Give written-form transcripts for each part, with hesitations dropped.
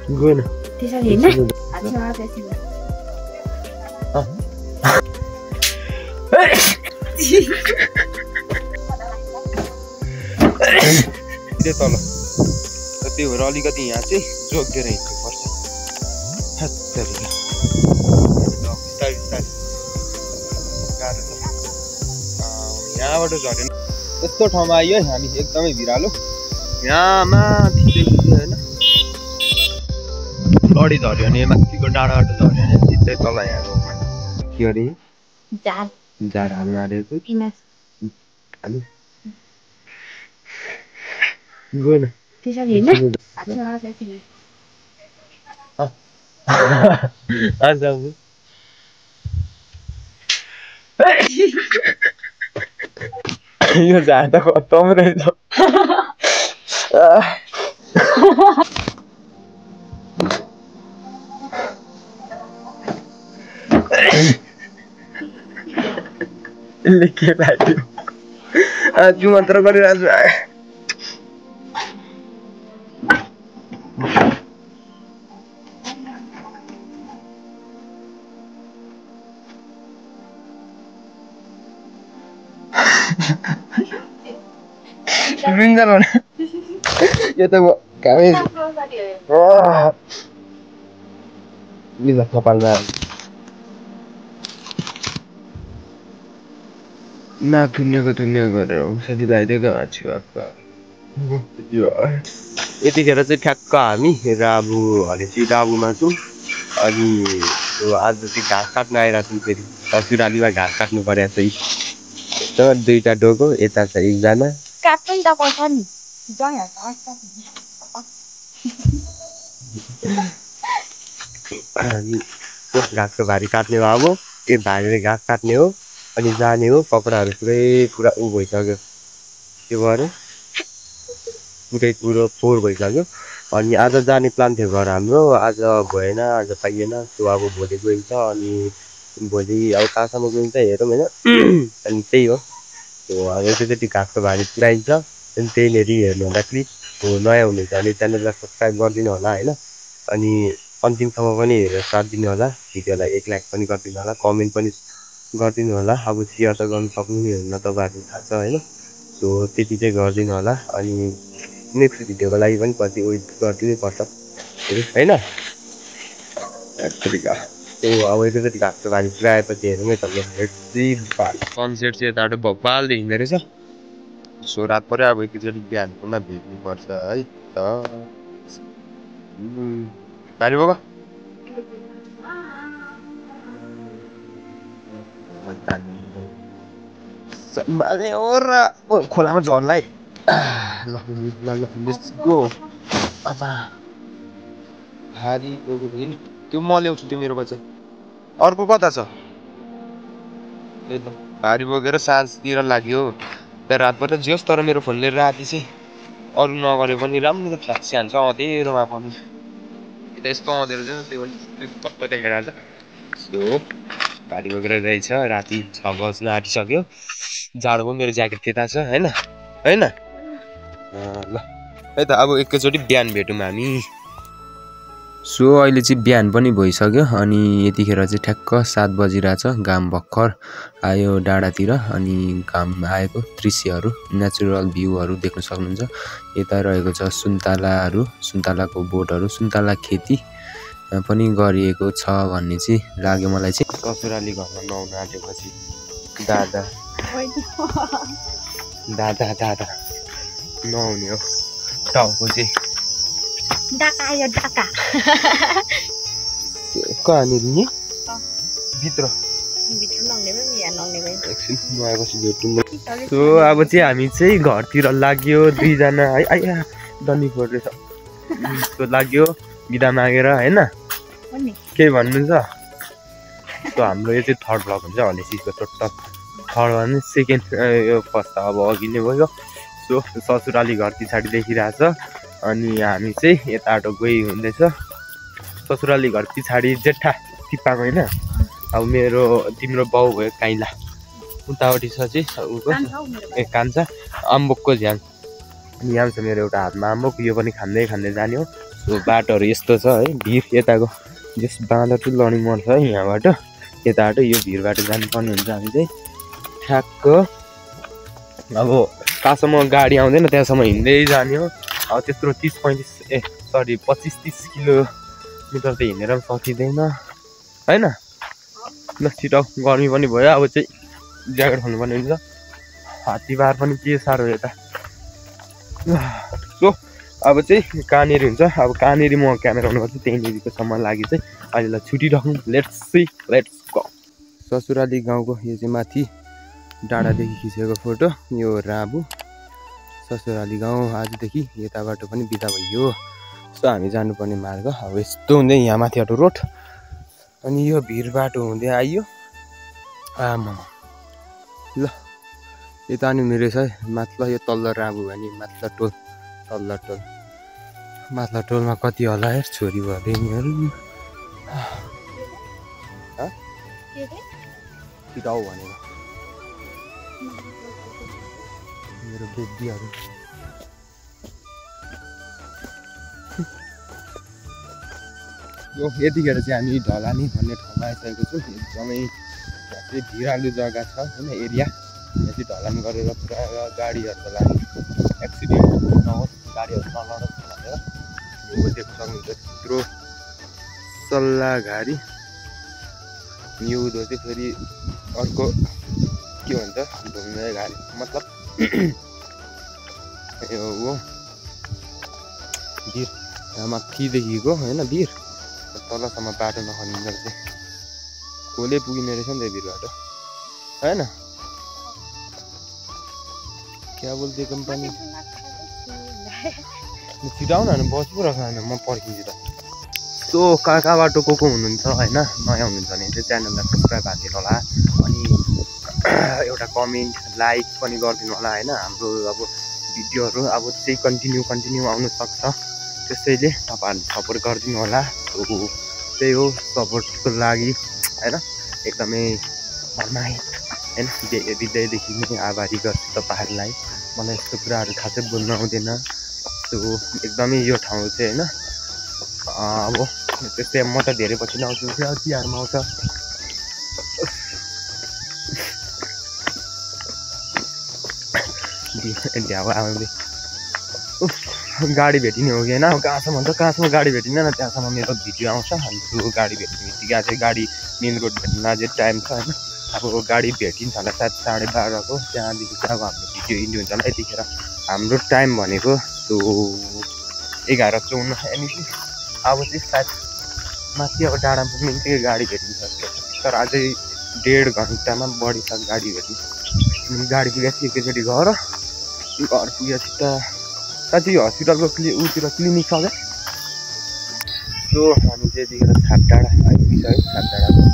गएन त्यसरी हैन अच्छा त्यसरी तल त्यही भएर अलिकति यहाँ चाहिँ जोगिएर हिँड्नुपर्छ यहाँबाट झरेन यस्तो ठाउँमा आइयो हामी एकदमै भिरालो यहाँ माथि होइन बढी झऱ्यो भने माथिको डाँडाबाट झऱ्यो भने सिधै तल यहाँ के अरे झार हाल्नु आँटेको गएन त्यसरी हैन अच्छा त्यसरी यो झार त खतम रहेछ यसले के लाग्यो आज मात्र गरिरहेको छु यो त कामै कपालमा नाक थुन्नेको गरेर साथीलाई दिएको छु यतिखेर चाहिँ ठ्याक्क हामी राबु हलेसी डाबुमा छौँ अनि आज चाहिँ घाँस काट्न आइरहेको छौँ फेरि ससुरालीमा घाँस काट्नु परेको छ दुईवटा डोको यता छ एकजना काट्नु नि त पर्छ नि घाँसको भारी काट्ने हो अब त्यो भारीले घाँस काट्ने हो अनि जाने हो कपडाहरू पुरा उ भइसक्यो के भयो पुरै कुरो फोहोर भइसक्यो अनि आज जाने प्लान थियो घर हाम्रो आज भएन आज पाइएन त्यो अब भोलि गइन्छ अनि भोलि अब कहाँसम्म गइन्छ हेरौँ होइन अनि त्यही हो त्यो अब त्यति घाँसको भारी पुऱ्याइन्छ अनि त्यहीँनिर हेर्नु होला क्लिप हो नयाँ हुनुहुन्छ भने च्यानललाई सब्सक्राइब गरिदिनु होला होइन अनि अन्तिमसम्म पनि हेरेर साथ दिनु होला भिडियोलाई 1 लाइक पनि गरिदिनु होला कमेन्ट पनि गरिदिनु होला अब सेयर त गर्नु सक्नुहुन्न तपाईँहरू थाहा छ होइन सो त्यति चाहिँ गरिदिनु होला अनि नेक्स्ट भिडियोको लागि पनि पछि वेट गरिदिनै पर्छ होइन त्यो अब यति घाँसको भारी पुऱ्याएपछि हेरौँ है तपाईँ सनसेट चाहिँ यताबाट भोपाल हिँड्दो रहेछ सो रात पऱ्यो अब एकचोटि बिहानकोमा भेट्नुपर्छ है त भारी बोक खोलामा झर्नलाई भारी त्यो म ल्याउँछु त्यो मेरो बच्चा अर्को कता छ भारी बोकेर साँझतिर लाग्यो त्यहाँ रातबाट जियोस् तर मेरो फोनले राति चाहिँ अरू नगरे पनि राम्रो फ्ल्याक्सी हान्छ अँधेरोमा पनि यता यस्तो अँधेरो चाहिँ त्यो पक्क देखेर हाल्छ सो भारी बोकेर रहेछ राति 6 बज्न आँटिसक्यो जाडोको मेरो ज्याकेट त्यता छ होइन होइन ल है त अब एकैचोटि बिहान भेटौँ हामी सो अहिले चाहिँ बिहान पनि भइसक्यो अनि यतिखेर चाहिँ ठ्याक्क 7 बजिरहेछ घाम भर्खर आयो डाँडातिर अनि घाम आएको दृश्यहरू नेचुरल भ्यूहरू देख्न सक्नुहुन्छ यता रहेको छ सुन्तलाको बोटहरू सुन्तला खेती पनि गरिएको छ भन्ने चाहिँ लाग्यो मलाई चाहिँ ससुराली घरमा नुहाउन आँटेपछि दादा नुहाउने हो टाउको चाहिँ कहाँनिर नि भित्र सो अब चाहिँ हामी चाहिँ घरतिर लाग्यो दुईजना है आइया डन्डी फोरेछ लाग्यो बिदा मागेर होइन केही भन्नुहुन्छ सो हाम्रो यो चाहिँ थर्ड ब्लग हुन्छ हलेसीको टोटल थर्ड भने सेकेन्ड यो फर्स्ट त अब अघि नै भयो सो ससुराली घर पछाडि देखिरहेछ अनि हामी चाहिँ यताबाट गइ हुँदैछ ससुराली घर पछाडि जेठा टिप्पाको होइन अब मेरो तिम्रो बाउ भयो काइला उतापट्टि छ चाहिँ ए कान्छा अम्बकको झ्याङ अनि यहाँ छ मेरो एउटा हातमा आम्बोक, यो पनि खाँदै खाँदै जाने हो। सो बाटोहरू यस्तो छ है, भिर यताको जस बाँदर चाहिँ लड्नु मन छ है यहाँबाट यताबाट यो भिरबाट जानुपर्ने हुन्छ हामी चाहिँ ठ्याक्क। अब कहाँसम्म गाडी आउँदैन त्यहाँसम्म हिँड्दै जाने हो। अब त्यत्रो 25-30 किलोमिटर त हिँडेर पनि सकिँदैन होइन। ल छिटो गर्मी पनि भयो, अब चाहिँ ज्याकेट खोल्नुपर्ने हुन्छ। हात्तीबार पनि के साह्रो यता। सो अब चाहिँ कहाँनिर हुन्छ, अब कहाँनिर म क्यामेरा हुनुपर्छ त्यहीँनिरको सम्म लागि चाहिँ अहिलेलाई छुटिराखौँ। Let's go. ससुराली गाउँको यो चाहिँ माथि डाँडादेखि खिचेको फोटो, यो राबु ससुराली गाउँ। आजदेखि यताबाट पनि बिदा भइयो। सो हामी जानुपर्ने मार्ग अब यस्तो हुँदै यहाँ माथिबाट रोड, अनि यो भिर बाटो हुँदै आइयो। आमा ल यता नि मेरो छ माथि यो तल्लो राबु भने माथिल्लो टोल, तल्लो टोल। माथिल्लो टोलमा कति होला यार छोरी भदैनीहरू। छिटाउ भनेर मेरो बेबीहरू। यो यतिखेर चाहिँ हामी ढलानी भन्ने ठाउँमा आइसकेको छौँ। एकदमै चाहिँ भिरालो जग्गा छ होइन एरिया। यहाँ चाहिँ ढलान गरेर पुरा गाडीहरूको लागि एक्सिडेन्ट नहोस्, गाडीहरू नलडोस् भनेर यो देख्न सक्नुहुन्छ। त्यत्रो सल्लाघारी हिउँदो चाहिँ फेरि अर्को के भन्छ ढुङ्गे घारी मतलब यो हो भिर यहाँ माथिदेखिको होइन भिर तलसम्म बाटो नखनिँदो रहेछ। खोले पुगिने रहेछ नि त भिरबाट होइन। क्या बोल्थ्यो कम्पनी छिटाउ न बस पो राख म पर्खिन्छु त। सो कहाँबाट को हुनुहुन्छ होइन, नयाँ हुनुहुन्छ भने चाहिँ च्यानललाई सब्सक्राइब हालिदिनु होला, अनि एउटा कमेन्ट लाइक पनि गरिदिनु होला होइन। हाम्रो अब भिडियोहरू अब चाहिँ कन्टिन्यू आउनु सक्छ, त्यसैले तपाईँहरूले सपोर्ट गरिदिनु होला। त्यही हो सपोर्टको लागि होइन, एकदमै धन्यवाद होइन। हृदयदेखि नै आभारी गर्छु तपाईँहरूलाई। मलाई यस्तो कुराहरू खासै बोल्न आउँदैन। सो एकदमै यो ठाउँ चाहिँ होइन अब त्यस्तै म त धेरै पछि आउँछु, तिहारमा आउँछ। ढ्याउ आउने गाडी भेटिने हो कि होइन। अब कहाँसम्म हुन्छ, कहाँसम्म गाडी भेटिँदैन त्यहाँसम्म मेरो भिडियो आउँछ। अनि त्यो गाडी भेट्ने बित्तिकै चाहिँ गाडी मेन रोड भेट्न अझै टाइम छ होइन। अब गाडी भेटिन्छ होला सायद 12:30को, त्यहाँदेखि चाहिँ अब हाम्रो भिडियो इन्ड हुन्छ होला। यतिखेर हाम्रो टाइम भनेको त्यो 11:54 एनिसी। अब चाहिँ सायद माथि अब डाँडा पुग्ने बित्तिकै गाडी भेटिन्छ, तर अझै 1.5 घन्टामा बढी छ गाडी भेट्नु। गाडी पुगेपछि एकैचोटि घर पुगेपछि त साँच्चै यो हस्पिटलको उतिर क्लिनिक छ क्या। सो हामी चाहिँ यतिखेर छाप डाँडा आइपुग्छ है। छाप डाँडाको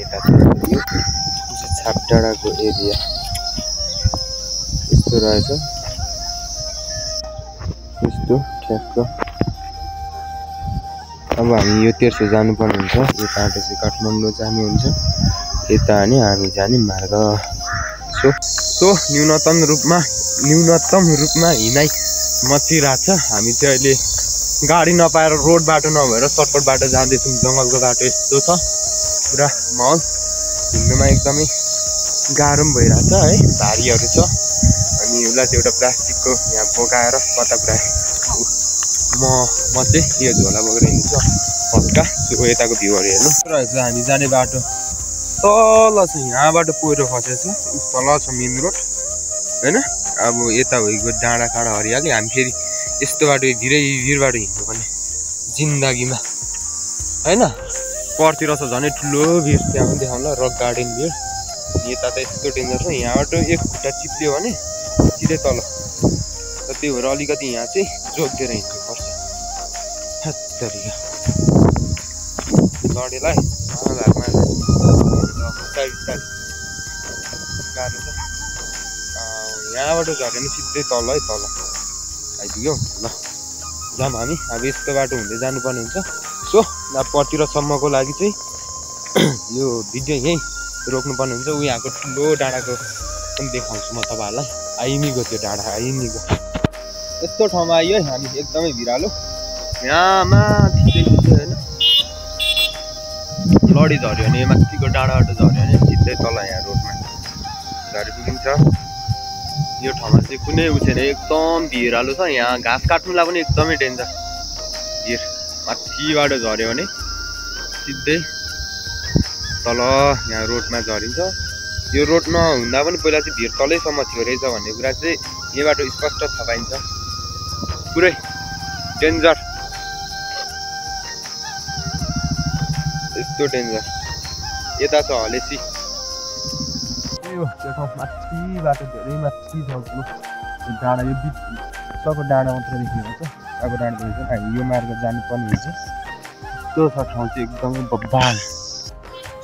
यता यो छाप डाँडाको एरिया यस्तो रहेछ, यस्तो ठ्याक्क। अब हामी यो तेर्सो जानुपर्ने हुन्छ। यो बाटो चाहिँ काठमाडौँ जाने हुन्छ, यता अनि हामी जाने मार्ग। सो न्यूनतम रूपमा हिँडाइ मचिरहेको छ। हामी चाहिँ अहिले गाडी नपाएर रोड बाटो नभएर सर्टकट बाटो जाँदैछौँ। जङ्गलको बाटो यस्तो छ, पुरा माहौल हिँड्नुमा एकदमै गाह्रो पनि भइरहेछ है, भारीहरू छ। अनि उसलाई चाहिँ एउटा प्लास्टिकको यहाँ बोकाएर कता पुऱ्याए म चाहिँ यो झोला बोकेर हिँड्छु हल्का। सो यताको भ्यूहरू हेर्नु रहेछ। हामी जाने बाटो तल छ, यहाँबाट पहिरो खसेछ, तल छ मेन रोड होइन। अब यता भइगयो डाँडा काँडा हरियाली। हामी फेरि यस्तो बाटो भिरबाट हिँड्नुपर्ने जिन्दगीमा होइन। परतिर छ झन् ठुलो भिर, त्यहाँ पनि देखाउँला रक गार्डन भिर। यता त यस्तो डेन्जर छ, यहाँबाट एक खुट्टा चिप्लियो भने सिधै तल। र त्यही भएर अलिकति यहाँ चाहिँ जोगिएर हिँड्नुपर्छ। तरिका लडेलाई गाह्रो छ। यहाँबाट झऱ्यो भने सिधै तल है, तल आइपुग्यो। ल जाऊँ हामी। अब यस्तो बाटो हुँदै जानुपर्ने हुन्छ। सो अब परतिरसम्मको लागि चाहिँ यो भिडियो यहीँ रोक्नुपर्ने हुन्छ। ऊ यहाँको ठुलो डाँडाको पनि देखाउँछु म तपाईँहरूलाई। आइमीको त्यो डाँडा आइमीको यस्तो ठाउँमा आइयो है हामी, एकदमै भिरालो। यहाँ माथि चाहिँ होइन लडी झऱ्यो भने माथिको डाँडाबाट झऱ्यो भने सिधै तल यहाँ रोडमा झरी पुगिन्छ। यो ठाउँमा चाहिँ कुनै उ छैन, एकदम भिरालो छ। यहाँ घाँस काट्नुलाई पनि एकदमै डेन्जर भिर। माथिबाट झऱ्यो भने सिधै तल यहाँ रोडमा झरिन्छ। यो रोड नहुँदा पनि पहिला चाहिँ भिर तलैसम्म थियो रहेछ भन्ने कुरा चाहिँ यहीँबाट स्पष्ट थाहा पाइन्छ। पुरै डेन्जर, यस्तो डेन्जर। यता छ हलेसी, त्यो ठाउँ माथिबाट धेरै माथि छ डाँडा। यो बिचको डाँडा मात्र देखिएको छ, अब डाँडा देखेको यो मार्ग जानुपर्ने हुन्छ। त्यो छ ठाउँ चाहिँ एकदमै बब्बाल।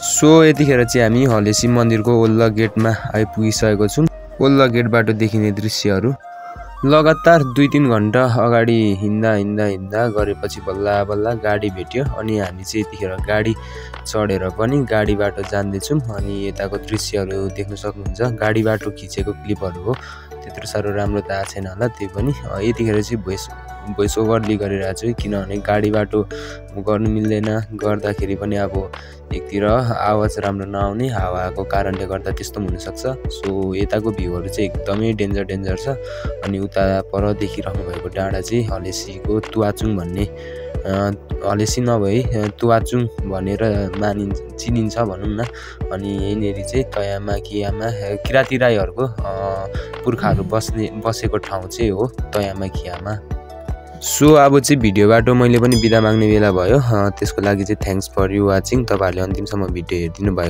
सो यतिखेर चाहिँ हामी हलेसी मन्दिरको ओल्ला गेटमा आइपुगिसकेको छौँ। ओल्ला गेटबाट देखिने दृश्यहरू लगातार 2-3 घन्टा अगाडि हिँड्दा गरेपछि बल्ल बल्ल गाडी भेट्यो। अनि हामी चाहिँ यतिखेर गाडी चढेर पनि गाडीबाट जाँदैछौँ। अनि यताको दृश्यहरू देख्न सक्नुहुन्छ। गाडी बाटो खिचेको क्लिपहरू हो, त्यत्रो साह्रो राम्रो त आएको छैन होला। त्यही पनि यतिखेर चाहिँ भोइस ओभरले गरिरहेको छु, किनभने गाडी बाटो गर्नु मिल्दैन। गर्दाखेरि पनि अब एकतिर आवाज राम्रो नआउने, हावाको कारणले गर्दा त्यस्तो पनि हुनसक्छ। सो यताको भ्यूहरू चाहिँ एकदमै डेन्जर छ। अनि उता पर देखिरहनु भएको डाँडा चाहिँ हलेसीको तुवाचुङ भन्ने, हलेसी नभई तुवाचुङ भनेर चिनिन्छ भनौँ न। अनि यहीँनिर चाहिँ तयामा खियामा किराँती राईहरूको पुर्खाहरू बसेको ठाउँ चाहिँ हो तयामा खियामा। सो अब चाहिँ भिडियोबाट मैले पनि बिदा माग्ने बेला भयो। त्यसको लागि चाहिँ थ्याङ्क्स फर यु वाचिङ। तपाईँहरूले अन्तिमसम्म भिडियो हेरिदिनु भयो।